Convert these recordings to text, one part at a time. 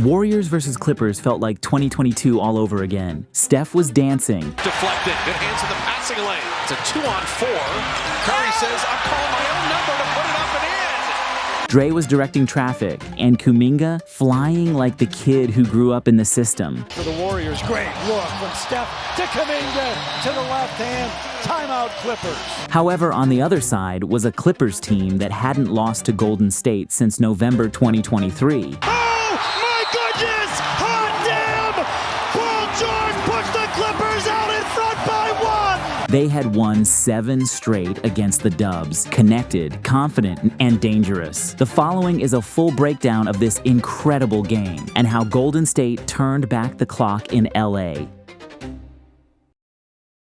Warriors versus Clippers felt like 2022 all over again. Steph was dancing. Deflected. Good hands in the passing lane. It's a 2-on-4. Curry says, I'm calling my own number to put it up and in. Dre was directing traffic, and Kuminga flying like the kid who grew up in the system. For the Warriors, great look from Steph to Kuminga to the left hand. Timeout Clippers. However, on the other side was a Clippers team that hadn't lost to Golden State since November 2023. They had won 7 straight against the Dubs, connected, confident, and dangerous. The following is a full breakdown of this incredible game and how Golden State turned back the clock in LA.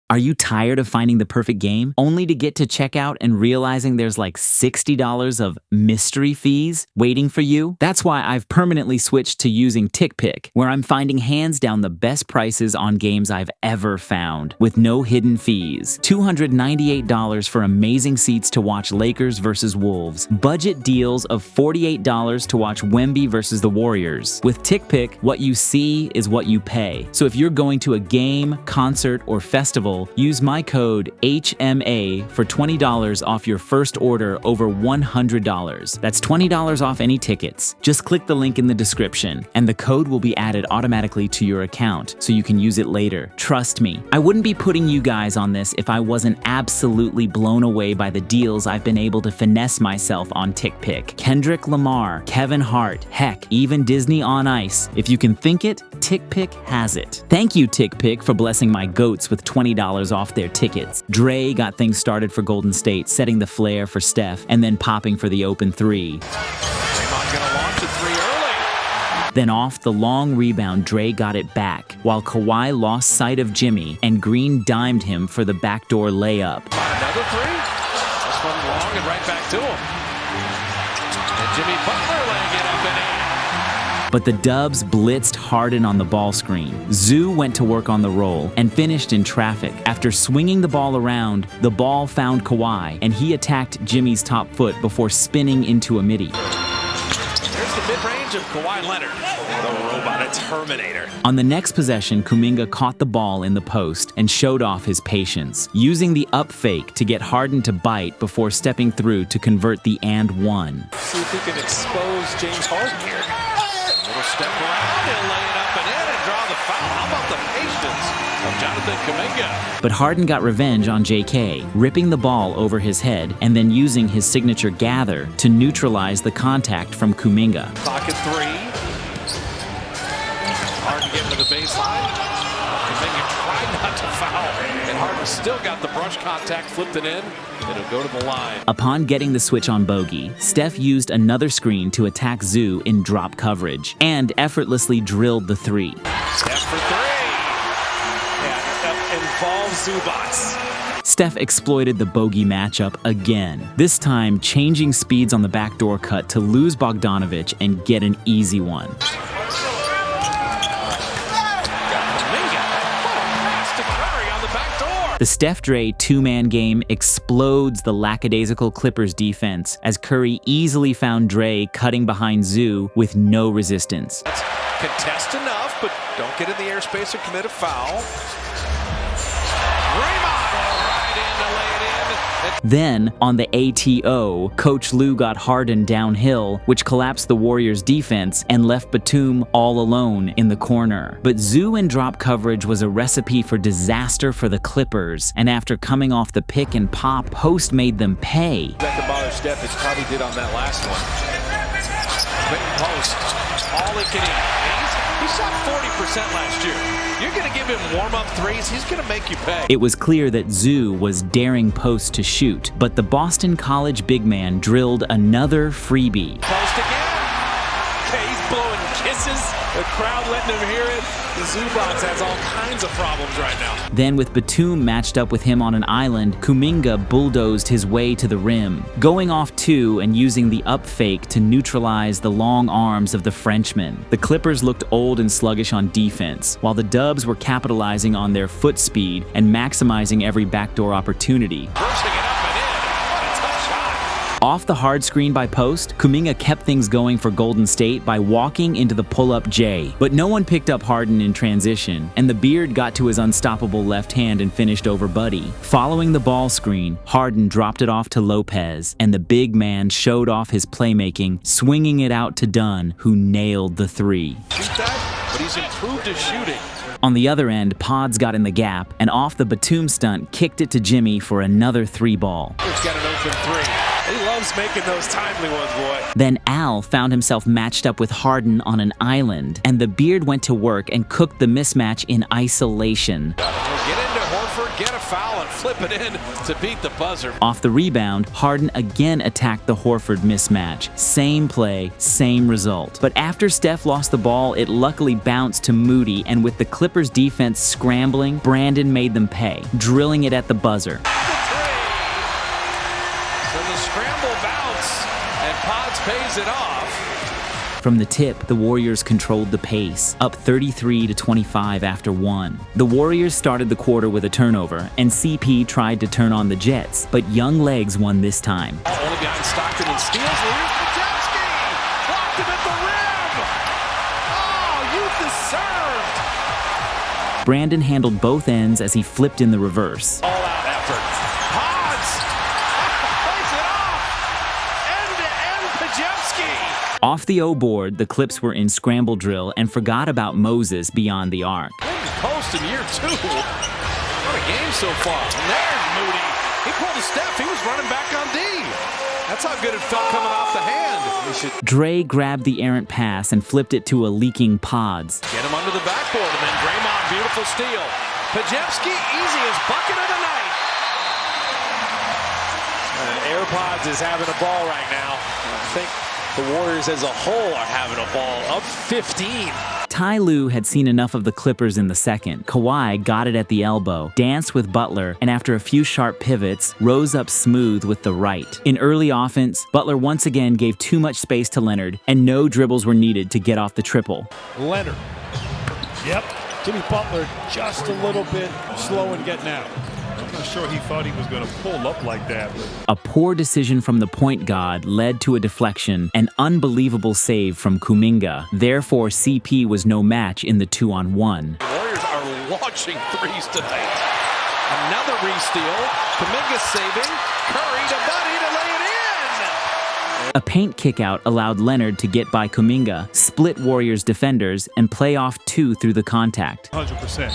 Are you tired of finding the perfect game, only to get to checkout and realizing there's like $60 of mystery fees waiting for you? That's why I've permanently switched to using TickPick, where I'm finding hands down the best prices on games I've ever found, with no hidden fees. $298 for amazing seats to watch Lakers versus Wolves. Budget deals of $48 to watch Wemby versus the Warriors. With TickPick, what you see is what you pay. So if you're going to a game, concert, or festival, use my code HMA for $20 off your first order over $100. That's $20 off any tickets. Just click the link in the description, and the code will be added automatically to your account so you can use it later. Trust me, I wouldn't be putting you guys on this if I wasn't absolutely blown away by the deals I've been able to finesse myself on TickPick. Kendrick Lamar, Kevin Hart, heck, even Disney on Ice. If you can think it, TickPick has it. Thank you, TickPick, for blessing my goats with $20 off their tickets. Dre got things started for Golden State, setting the flare for Steph, and then popping for the open three. Draymond gonna launch a 3 early. Then off the long rebound, Dre got it back, while Kawhi lost sight of Jimmy, and Green dimed him for the backdoor layup. Another 3. This one long and right back to him. And Jimmy Butler laying it up and in. But the Dubs blitzed Harden on the ball screen. Zoo went to work on the roll and finished in traffic. After swinging the ball around, the ball found Kawhi, and he attacked Jimmy's top foot before spinning into a midi. There's the mid-range of Kawhi Leonard. The robot, a Terminator. On the next possession, Kuminga caught the ball in the post and showed off his patience, using the up fake to get Harden to bite before stepping through to convert the and one. See if he can expose James Harden here. Little step around, he'll lay it up and in and draw the foul. How about the patience of Jonathan Kuminga? But Harden got revenge on JK, ripping the ball over his head and then using his signature gather to neutralize the contact from Kuminga. Pocket 3. Harden getting to the baseline. Kuminga tried not to foul, and Harden still got the brush contact, flipped it in. It'll go to the line. Upon getting the switch on Bogey, Steph used another screen to attack Zoo in drop coverage and effortlessly drilled the 3. Steph for 3. Yeah, involves Zubats. Steph exploited the Bogey matchup again, this time changing speeds on the backdoor cut to lose Bogdanovic and get an easy one. The Steph Dre two-man game explodes the lackadaisical Clippers defense as Curry easily found Dre cutting behind Zoo with no resistance. Contest enough, but don't get in the airspace or commit a foul. Draymond right in to lay it in. Then, on the ATO, Coach Lue got Harden downhill, which collapsed the Warriors' defense and left Batum all alone in the corner. But Zoo in drop coverage was a recipe for disaster for the Clippers, and after coming off the pick and pop, Post made them pay. That can bother Steph, as probably did on that last one. Quick post, all he can eat. He shot 40% last year. You're going to give him warm-up threes, he's going to make you pay. It was clear that Zoo was daring Post to shoot, but the Boston College big man drilled another freebie. Post again. Okay, he's blowing kisses. The crowd letting him hear it. The Zubats has all kinds of problems right now. Then with Batum matched up with him on an island, Kuminga bulldozed his way to the rim, going off 2 and using the up fake to neutralize the long arms of the Frenchman. The Clippers looked old and sluggish on defense, while the Dubs were capitalizing on their foot speed and maximizing every backdoor opportunity. Bursting it up and in. What a tough shot. Off the hard screen by post, Kuminga kept things going for Golden State by walking into the pull-up J. But no one picked up Harden in transition, and the Beard got to his unstoppable left hand and finished over Buddy. Following the ball screen, Harden dropped it off to Lopez, and the big man showed off his playmaking, swinging it out to Dunn, who nailed the three. Shoot that, but he's improved his shooting. On the other end, Pods got in the gap, and off the Batum stunt, kicked it to Jimmy for another three ball. He's got an open three. He loves making those timely ones, boy. Then Al found himself matched up with Harden on an island, and the Beard went to work and cooked the mismatch in isolation. Get into Horford, get a foul, and flip it in to beat the buzzer. Off the rebound, Harden again attacked the Horford mismatch. Same play, same result. But after Steph lost the ball, it luckily bounced to Moody, and with the Clippers defense scrambling, Brandon made them pay, drilling it at the buzzer. So the scramble bounce, and Pods pays it off. From the tip, the Warriors controlled the pace, up 33-25 after one. The Warriors started the quarter with a turnover, and CP tried to turn on the Jets, but young legs won this time. Only behind Stockton and steals. Here's Pajewski! Blocked him at the rim! Oh, youth is served! Brandon handled both ends as he flipped in the reverse. All-out effort. Pods! Plays it off! End-to-end Pajewski! Off the O board, the Clips were in scramble drill and forgot about Moses beyond the arc. Post in year two. What a game so far. And there's Moody. He pulled a Steph. He was running back on D. That's how good it felt coming off the hand. Dre grabbed the errant pass and flipped it to a leaking Pods. Get him under the backboard, and then Draymond, beautiful steal. Pajewski, easiest bucket of the night. AirPods is having a ball right now. I think the Warriors as a whole are having a ball, up 15. Ty Lue had seen enough of the Clippers in the second. Kawhi got it at the elbow, danced with Butler, and after a few sharp pivots, rose up smooth with the right. In early offense, Butler once again gave too much space to Leonard, and no dribbles were needed to get off the triple. Leonard. Yep. Jimmy Butler just a little bit slow in getting out. I'm not sure he thought he was going to pull up like that. A poor decision from the point guard led to a deflection, an unbelievable save from Kuminga. Therefore, CP was no match in the 2-on-1. The Warriors are launching threes tonight. Another re-steal. Kuminga saving. Curry to Buddy to lay it in. A paint kickout allowed Leonard to get by Kuminga, split Warriors defenders, and play off two through the contact. 100%.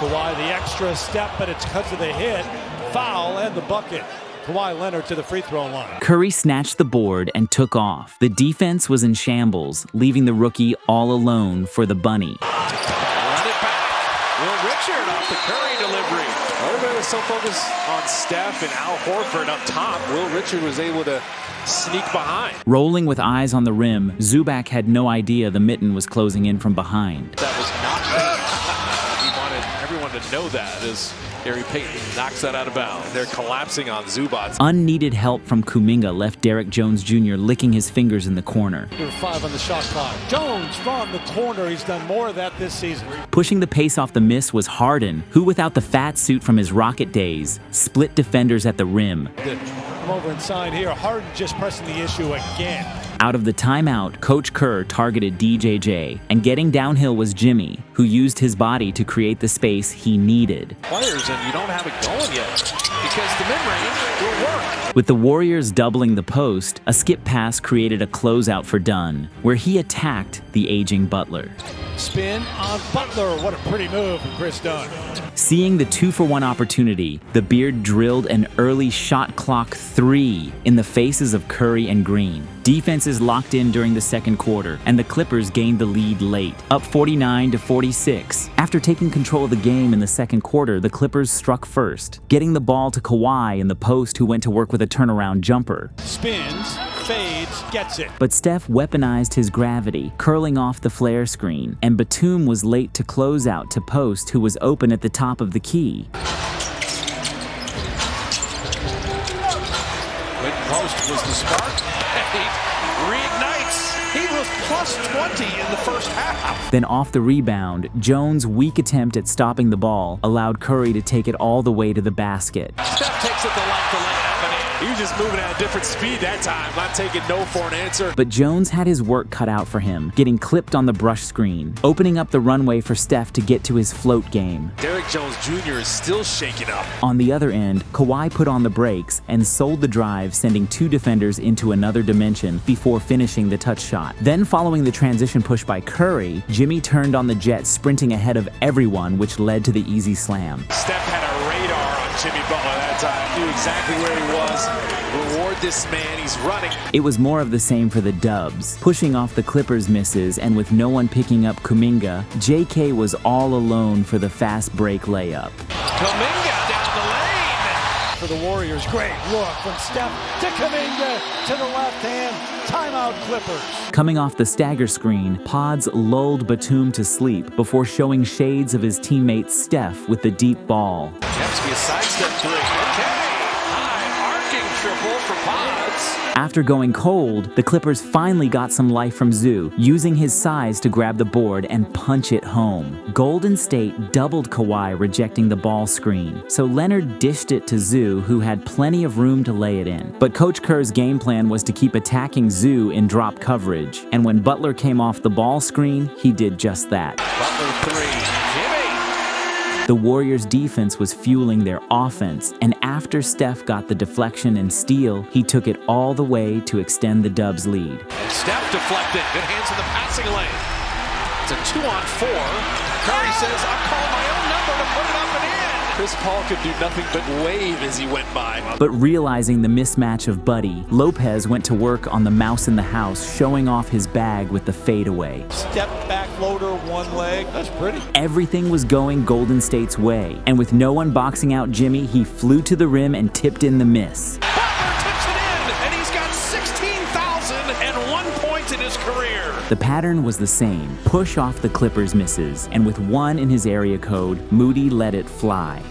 Kawhi the extra step, but it's because of the hit, foul, and the bucket. Kawhi Leonard to the free throw line. Curry snatched the board and took off. The defense was in shambles, leaving the rookie all alone for the bunny. Run it back. Will Richard off the Curry delivery. Everybody was so focused on Steph and Al Horford up top. Will Richard was able to sneak behind. Rolling with eyes on the rim, Zubac had no idea the mitten was closing in from behind. That was not me. He wanted everyone to know that as Gary Payton knocks that out of bounds. They're collapsing on Zubac. Unneeded help from Kuminga left Derek Jones Jr. licking his fingers in the corner. Number 5 on the shot clock. Jones from the corner. He's done more of that this season. Pushing the pace off the miss was Harden, who without the fat suit from his Rocket days, split defenders at the rim. Come over inside here. Harden just pressing the issue again. Out of the timeout, Coach Kerr targeted DJJ, and getting downhill was Jimmy, who used his body to create the space he needed. Players, and you don't have it going yet because the mid-range will work. With the Warriors doubling the post, a skip pass created a closeout for Dunn, where he attacked the aging Butler. Spin on Butler. What a pretty move from Chris Dunn. Seeing the 2-for-1 opportunity, the Beard drilled an early shot clock 3 in the faces of Curry and Green. Defenses locked in during the second quarter, and the Clippers gained the lead late, up 49-46. After taking control of the game in the second quarter, the Clippers struck first, getting the ball to Kawhi in the post, who went to work with a turnaround jumper. Spins, fades, gets it. But Steph weaponized his gravity, curling off the flare screen, and Batum was late to close out to Post, who was open at the top of the key. Post was the spark. He reignites. He was plus 20 in the first half. Then off the rebound, Jones' weak attempt at stopping the ball allowed Curry to take it all the way to the basket. Steph takes it the left to lay it up and in. He was just moving at a different speed that time, not taking no for an answer. But Jones had his work cut out for him, getting clipped on the brush screen, opening up the runway for Steph to get to his float game. Derrick Jones Jr. is still shaking up. On the other end, Kawhi put on the brakes and sold the drive, sending two defenders into another dimension before finishing the touch shot. Then following the transition push by Curry, Jimmy turned on the jet, sprinting ahead of everyone, which led to the easy slam. Steph had a radar on Jimmy Butler that time. Knew exactly where he was. Reward this man, he's running. It was more of the same for the Dubs. Pushing off the Clippers' misses and with no one picking up Kuminga, JK was all alone for the fast break layup. Kuminga down the lane. For the Warriors, great look from Steph to Kuminga to the left hand. Timeout Clippers. Coming off the stagger screen, Pods lulled Batum to sleep before showing shades of his teammate Steph with the deep ball. Jemski a sidestep three. Okay. High arcing triple for Pods. After going cold, the Clippers finally got some life from Zoo, using his size to grab the board and punch it home. Golden State doubled Kawhi, rejecting the ball screen, so Leonard dished it to Zoo, who had plenty of room to lay it in. But Coach Kerr's game plan was to keep attacking Zoo in drop coverage, and when Butler came off the ball screen, he did just that. Butler three. The Warriors' defense was fueling their offense, and after Steph got the deflection and steal, he took it all the way to extend the Dubs' lead. And Steph deflected. Good hands in the passing lane. It's a 2-on-4. Curry says, I'm calling my own number to put it up and in. Chris Paul could do nothing but wave as he went by. But realizing the mismatch of Buddy, Lopez went to work on the mouse in the house, showing off his bag with the fadeaway. Step back floater, one leg. That's pretty. Everything was going Golden State's way, and with no one boxing out Jimmy, he flew to the rim and tipped in the miss. Butler tips it in, and he's got 16,001 points in his career. The pattern was the same, push off the Clippers' misses, and with one in his area code, Moody let it fly.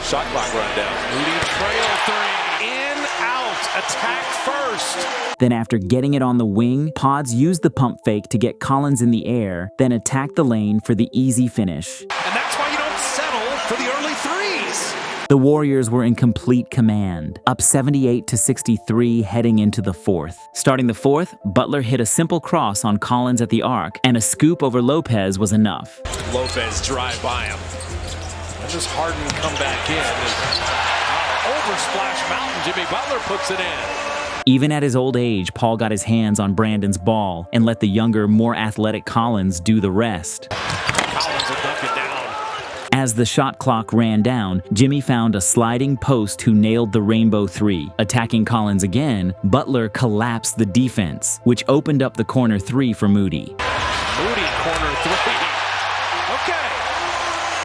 Shot clock rundown. Moody trail three. In, out, attack first. Then after getting it on the wing, Pods used the pump fake to get Collins in the air, then attacked the lane for the easy finish. And that's why you don't settle for the early threes. The Warriors were in complete command, up 78-63 heading into the fourth. Starting the fourth, Butler hit a simple cross on Collins at the arc, and a scoop over Lopez was enough. Lopez drive by him. And this Harden come back in. Over Splash Mountain, Jimmy Butler puts it in. Even at his old age, Paul got his hands on Brandon's ball and let the younger, more athletic Collins do the rest. Collins will dunk it down. As the shot clock ran down, Jimmy found a sliding post who nailed the rainbow three. Attacking Collins again, Butler collapsed the defense, which opened up the corner three for Moody. Moody corner three. Okay.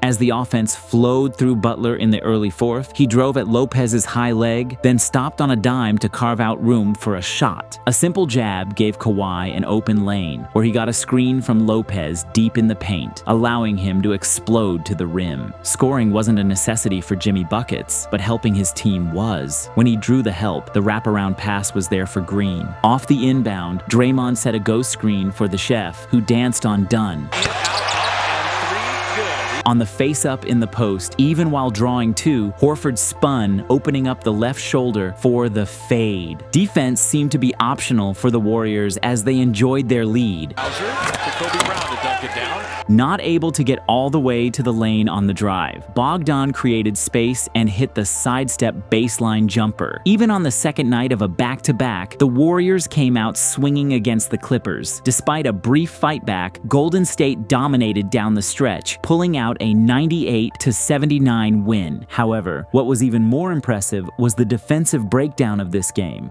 As the offense flowed through Butler in the early fourth, he drove at Lopez's high leg, then stopped on a dime to carve out room for a shot. A simple jab gave Kawhi an open lane, where he got a screen from Lopez deep in the paint, allowing him to explode to the rim. Scoring wasn't a necessity for Jimmy buckets, but helping his team was. When he drew the help, the wraparound pass was there for Green. Off the inbound, Draymond set a ghost screen for the chef, who danced on Dunn. On the face-up in the post, even while drawing two, Horford spun, opening up the left shoulder for the fade. Defense seemed to be optional for the Warriors as they enjoyed their lead. Hauser to Kobe Brown to dunk it down. Not able to get all the way to the lane on the drive, Bogdan created space and hit the sidestep baseline jumper. Even on the second night of a back-to-back, the Warriors came out swinging against the Clippers. Despite a brief fight back, Golden State dominated down the stretch, pulling out a 98-79 win. However, what was even more impressive was the defensive breakdown of this game.